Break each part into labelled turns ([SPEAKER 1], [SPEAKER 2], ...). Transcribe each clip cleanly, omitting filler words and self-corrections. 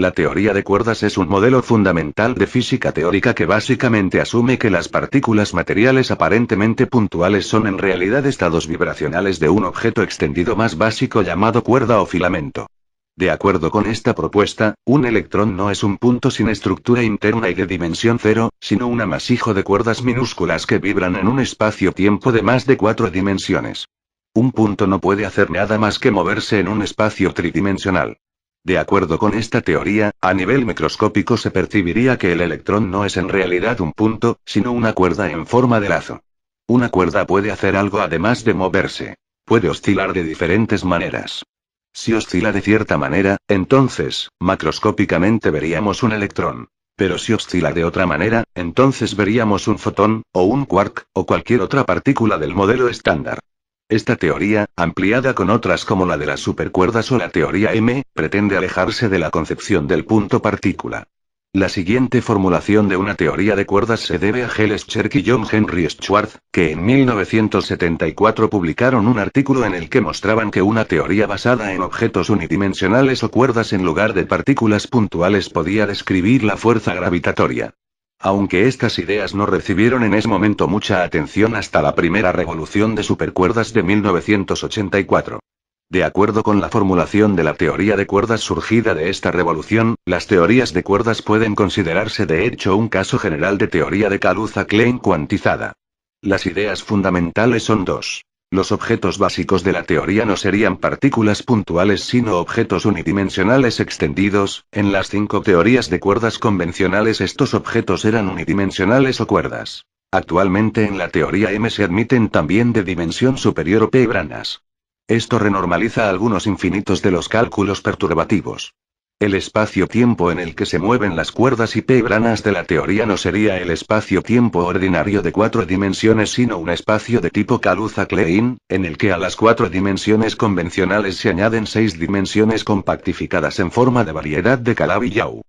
[SPEAKER 1] La teoría de cuerdas es un modelo fundamental de física teórica que básicamente asume que las partículas materiales aparentemente puntuales son en realidad estados vibracionales de un objeto extendido más básico llamado cuerda o filamento. De acuerdo con esta propuesta, un electrón no es un punto sin estructura interna y de dimensión cero, sino un amasijo de cuerdas minúsculas que vibran en un espacio-tiempo de más de 4 dimensiones. Un punto no puede hacer nada más que moverse en un espacio tridimensional. De acuerdo con esta teoría, a nivel microscópico se percibiría que el electrón no es en realidad un punto, sino una cuerda en forma de lazo. Una cuerda puede hacer algo además de moverse. Puede oscilar de diferentes maneras. Si oscila de cierta manera, entonces, macroscópicamente veríamos un electrón. Pero si oscila de otra manera, entonces veríamos un fotón, o un quark, o cualquier otra partícula del modelo estándar. Esta teoría, ampliada con otras como la de las supercuerdas o la teoría M, pretende alejarse de la concepción del punto partícula. La siguiente formulación de una teoría de cuerdas se debe a Giles Cherk y John Henry Schwartz, que en 1974 publicaron un artículo en el que mostraban que una teoría basada en objetos unidimensionales o cuerdas en lugar de partículas puntuales podía describir la fuerza gravitatoria. Aunque estas ideas no recibieron en ese momento mucha atención hasta la primera revolución de supercuerdas de 1984. De acuerdo con la formulación de la teoría de cuerdas surgida de esta revolución, las teorías de cuerdas pueden considerarse de hecho un caso general de teoría de Kaluza-Klein cuantizada. Las ideas fundamentales son dos. Los objetos básicos de la teoría no serían partículas puntuales sino objetos unidimensionales extendidos. En las 5 teorías de cuerdas convencionales estos objetos eran unidimensionales o cuerdas. Actualmente en la teoría M se admiten también de dimensión superior o p-branas. Esto renormaliza algunos infinitos de los cálculos perturbativos. El espacio-tiempo en el que se mueven las cuerdas y p-branas de la teoría no sería el espacio-tiempo ordinario de 4 dimensiones sino un espacio de tipo Kaluza-Klein, en el que a las 4 dimensiones convencionales se añaden 6 dimensiones compactificadas en forma de variedad de Calabi-Yau.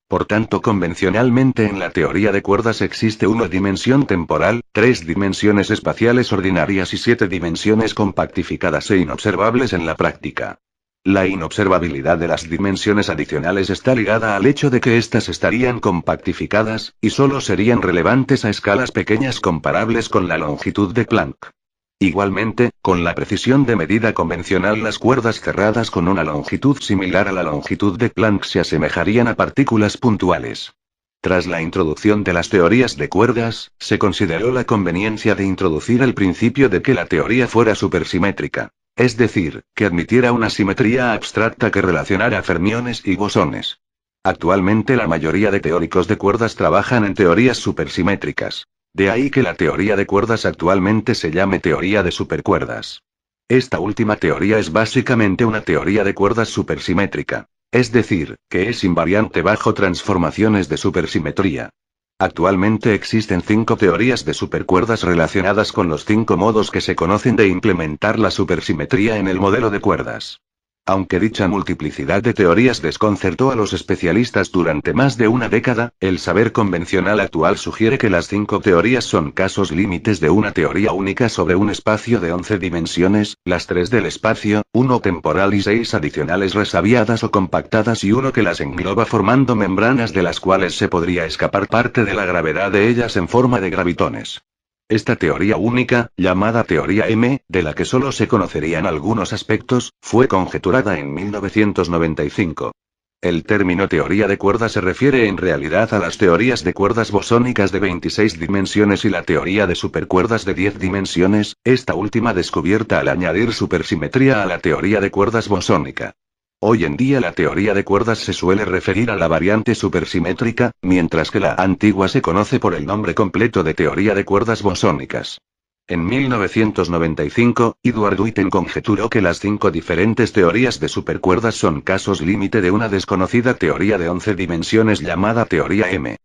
[SPEAKER 1] Por tanto, convencionalmente en la teoría de cuerdas existe una dimensión temporal, 3 dimensiones espaciales ordinarias y 7 dimensiones compactificadas e inobservables en la práctica. La inobservabilidad de las dimensiones adicionales está ligada al hecho de que éstas estarían compactificadas, y solo serían relevantes a escalas pequeñas comparables con la longitud de Planck. Igualmente, con la precisión de medida convencional las cuerdas cerradas con una longitud similar a la longitud de Planck se asemejarían a partículas puntuales. Tras la introducción de las teorías de cuerdas, se consideró la conveniencia de introducir el principio de que la teoría fuera supersimétrica. Es decir, que admitiera una simetría abstracta que relacionara fermiones y bosones. Actualmente la mayoría de teóricos de cuerdas trabajan en teorías supersimétricas. De ahí que la teoría de cuerdas actualmente se llame teoría de supercuerdas. Esta última teoría es básicamente una teoría de cuerdas supersimétrica. Es decir, que es invariante bajo transformaciones de supersimetría. Actualmente existen 5 teorías de supercuerdas relacionadas con los 5 modos que se conocen de implementar la supersimetría en el modelo de cuerdas. Aunque dicha multiplicidad de teorías desconcertó a los especialistas durante más de una década, el saber convencional actual sugiere que las 5 teorías son casos límites de una teoría única sobre un espacio de 11 dimensiones, las 3 del espacio, 1 temporal y 6 adicionales resabiadas o compactadas y 1 que las engloba formando membranas de las cuales se podría escapar parte de la gravedad de ellas en forma de gravitones. Esta teoría única, llamada teoría M, de la que solo se conocerían algunos aspectos, fue conjeturada en 1995. El término teoría de cuerdas se refiere en realidad a las teorías de cuerdas bosónicas de 26 dimensiones y la teoría de supercuerdas de 10 dimensiones, esta última descubierta al añadir supersimetría a la teoría de cuerdas bosónica. Hoy en día la teoría de cuerdas se suele referir a la variante supersimétrica, mientras que la antigua se conoce por el nombre completo de teoría de cuerdas bosónicas. En 1995, Edward Witten conjeturó que las 5 diferentes teorías de supercuerdas son casos límite de una desconocida teoría de 11 dimensiones llamada teoría M.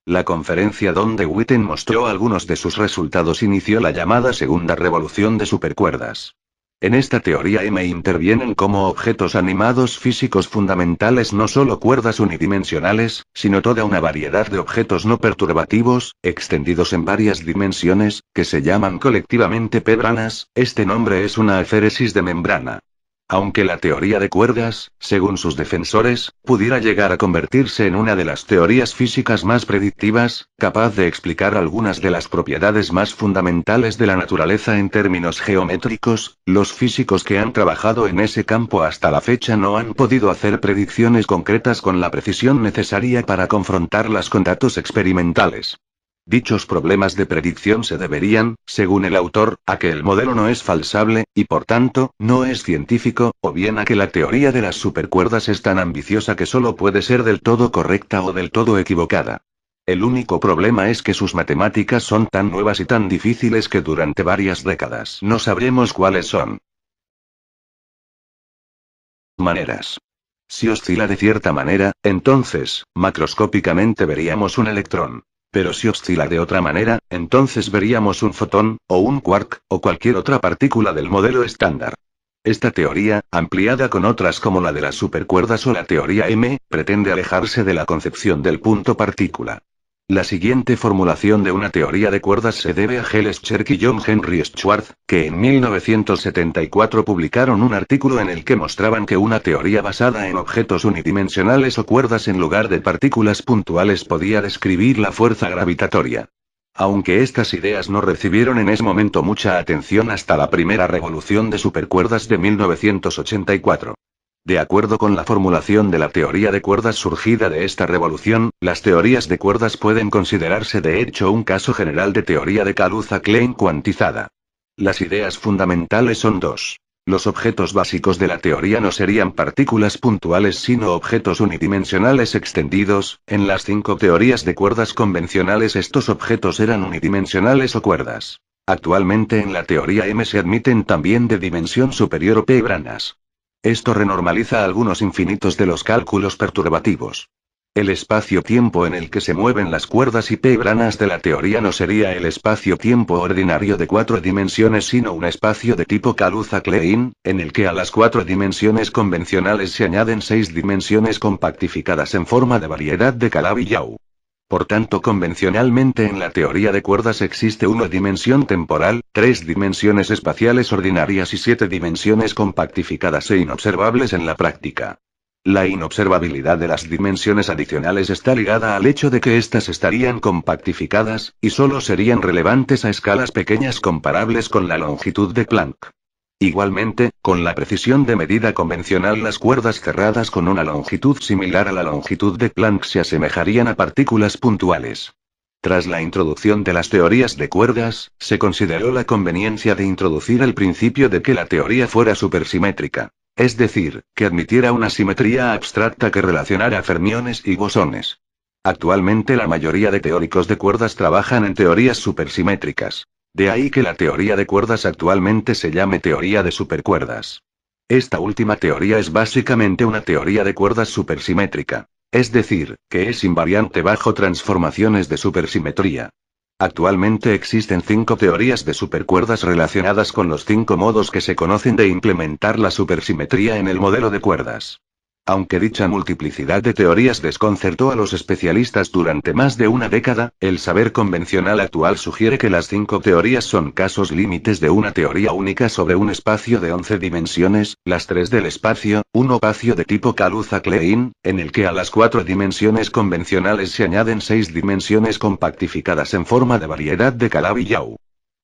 [SPEAKER 1] La conferencia donde Witten mostró algunos de sus resultados inició la llamada segunda revolución de supercuerdas. En esta teoría M intervienen como objetos animados físicos fundamentales no solo cuerdas unidimensionales, sino toda una variedad de objetos no perturbativos, extendidos en varias dimensiones, que se llaman colectivamente p-branas. Este nombre es una aféresis de membrana. Aunque la teoría de cuerdas, según sus defensores, pudiera llegar a convertirse en una de las teorías físicas más predictivas, capaz de explicar algunas de las propiedades más fundamentales de la naturaleza en términos geométricos, los físicos que han trabajado en ese campo hasta la fecha no han podido hacer predicciones concretas con la precisión necesaria para confrontarlas con datos experimentales. Dichos problemas de predicción se deberían, según el autor, a que el modelo no es falsable, y por tanto, no es científico, o bien a que la teoría de las supercuerdas es tan ambiciosa que solo puede ser del todo correcta o del todo equivocada. El único problema es que sus matemáticas son tan nuevas y tan difíciles que durante varias décadas no sabremos cuáles son. Maneras. Si oscila de cierta manera, entonces, macroscópicamente veríamos un electrón. Pero si oscila de otra manera, entonces veríamos un fotón, o un quark, o cualquier otra partícula del modelo estándar. Esta teoría, ampliada con otras como la de las supercuerdas o la teoría M, pretende alejarse de la concepción del punto partícula. La siguiente formulación de una teoría de cuerdas se debe a Giles Cherk y John Henry Schwartz, que en 1974 publicaron un artículo en el que mostraban que una teoría basada en objetos unidimensionales o cuerdas en lugar de partículas puntuales podía describir la fuerza gravitatoria. Aunque estas ideas no recibieron en ese momento mucha atención hasta la primera revolución de supercuerdas de 1984. De acuerdo con la formulación de la teoría de cuerdas surgida de esta revolución, las teorías de cuerdas pueden considerarse de hecho un caso general de teoría de Kaluza-Klein cuantizada. Las ideas fundamentales son dos. Los objetos básicos de la teoría no serían partículas puntuales sino objetos unidimensionales extendidos. En las 5 teorías de cuerdas convencionales estos objetos eran unidimensionales o cuerdas. Actualmente en la teoría M se admiten también de dimensión superior o p-branas. Esto renormaliza algunos infinitos de los cálculos perturbativos. El espacio-tiempo en el que se mueven las cuerdas y p-branas de la teoría no sería el espacio-tiempo ordinario de 4 dimensiones sino un espacio de tipo Kaluza-Klein, en el que a las 4 dimensiones convencionales se añaden 6 dimensiones compactificadas en forma de variedad de Calabi-Yau. Por tanto, convencionalmente en la teoría de cuerdas existe una dimensión temporal, 3 dimensiones espaciales ordinarias y 7 dimensiones compactificadas e inobservables en la práctica. La inobservabilidad de las dimensiones adicionales está ligada al hecho de que éstas estarían compactificadas, y solo serían relevantes a escalas pequeñas comparables con la longitud de Planck. Igualmente, con la precisión de medida convencional las cuerdas cerradas con una longitud similar a la longitud de Planck se asemejarían a partículas puntuales. Tras la introducción de las teorías de cuerdas, se consideró la conveniencia de introducir el principio de que la teoría fuera supersimétrica. Es decir, que admitiera una simetría abstracta que relacionara fermiones y bosones. Actualmente la mayoría de teóricos de cuerdas trabajan en teorías supersimétricas. De ahí que la teoría de cuerdas actualmente se llame teoría de supercuerdas. Esta última teoría es básicamente una teoría de cuerdas supersimétrica. Es decir, que es invariante bajo transformaciones de supersimetría. Actualmente existen 5 teorías de supercuerdas relacionadas con los 5 modos que se conocen de implementar la supersimetría en el modelo de cuerdas. Aunque dicha multiplicidad de teorías desconcertó a los especialistas durante más de una década, el saber convencional actual sugiere que las 5 teorías son casos límites de una teoría única sobre un espacio de 11 dimensiones, las 3 del espacio, un espacio de tipo Kaluza-Klein, en el que a las 4 dimensiones convencionales se añaden 6 dimensiones compactificadas en forma de variedad de Calabi-Yau.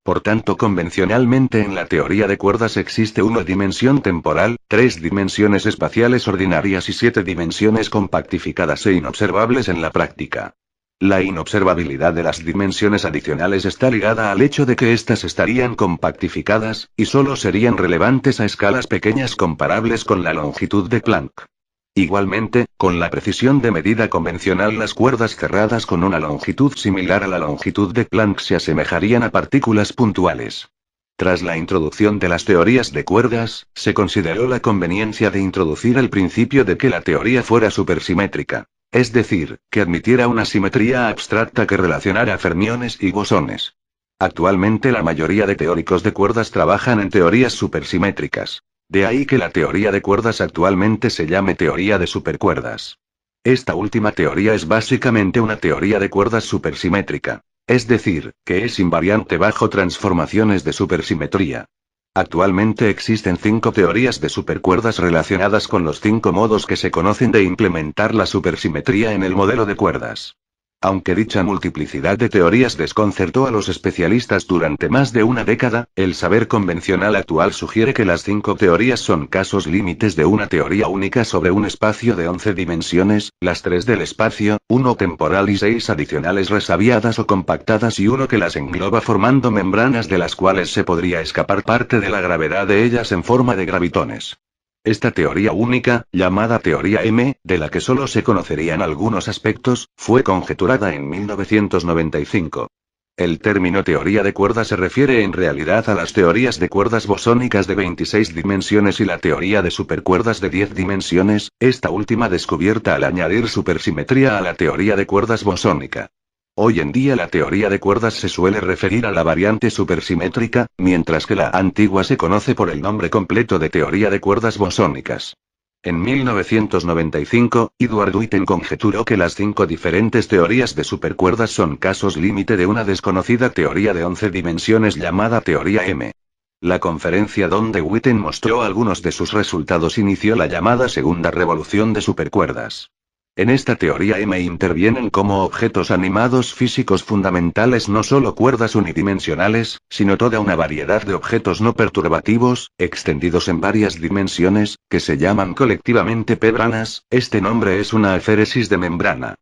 [SPEAKER 1] Por tanto, convencionalmente en la teoría de cuerdas existe una dimensión temporal, 3 dimensiones espaciales ordinarias y 7 dimensiones compactificadas e inobservables en la práctica. La inobservabilidad de las dimensiones adicionales está ligada al hecho de que éstas estarían compactificadas, y solo serían relevantes a escalas pequeñas comparables con la longitud de Planck. Igualmente, con la precisión de medida convencional las cuerdas cerradas con una longitud similar a la longitud de Planck se asemejarían a partículas puntuales. Tras la introducción de las teorías de cuerdas, se consideró la conveniencia de introducir el principio de que la teoría fuera supersimétrica. Es decir, que admitiera una simetría abstracta que relacionara fermiones y bosones. Actualmente la mayoría de teóricos de cuerdas trabajan en teorías supersimétricas. De ahí que la teoría de cuerdas actualmente se llame teoría de supercuerdas. Esta última teoría es básicamente una teoría de cuerdas supersimétrica. Es decir, que es invariante bajo transformaciones de supersimetría. Actualmente existen 5 teorías de supercuerdas relacionadas con los 5 modos que se conocen de implementar la supersimetría en el modelo de cuerdas. Aunque dicha multiplicidad de teorías desconcertó a los especialistas durante más de una década, el saber convencional actual sugiere que las 5 teorías son casos límites de una teoría única sobre un espacio de 11 dimensiones, las 3 del espacio, 1 temporal y 6 adicionales resabiadas o compactadas y uno que las engloba formando membranas de las cuales se podría escapar parte de la gravedad de ellas en forma de gravitones. Esta teoría única, llamada teoría M, de la que solo se conocerían algunos aspectos, fue conjeturada en 1995. El término teoría de cuerdas se refiere en realidad a las teorías de cuerdas bosónicas de 26 dimensiones y la teoría de supercuerdas de 10 dimensiones, esta última descubierta al añadir supersimetría a la teoría de cuerdas bosónica. Hoy en día la teoría de cuerdas se suele referir a la variante supersimétrica, mientras que la antigua se conoce por el nombre completo de teoría de cuerdas bosónicas. En 1995, Edward Witten conjeturó que las 5 diferentes teorías de supercuerdas son casos límite de una desconocida teoría de 11 dimensiones llamada teoría M. La conferencia donde Witten mostró algunos de sus resultados inició la llamada segunda revolución de supercuerdas. En esta teoría M intervienen como objetos animados físicos fundamentales no solo cuerdas unidimensionales, sino toda una variedad de objetos no perturbativos, extendidos en varias dimensiones, que se llaman colectivamente membranas. Este nombre es una aféresis de membrana.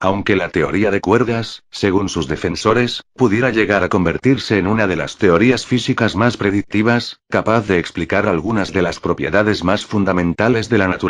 [SPEAKER 1] Aunque la teoría de cuerdas, según sus defensores, pudiera llegar a convertirse en una de las teorías físicas más predictivas, capaz de explicar algunas de las propiedades más fundamentales de la naturaleza.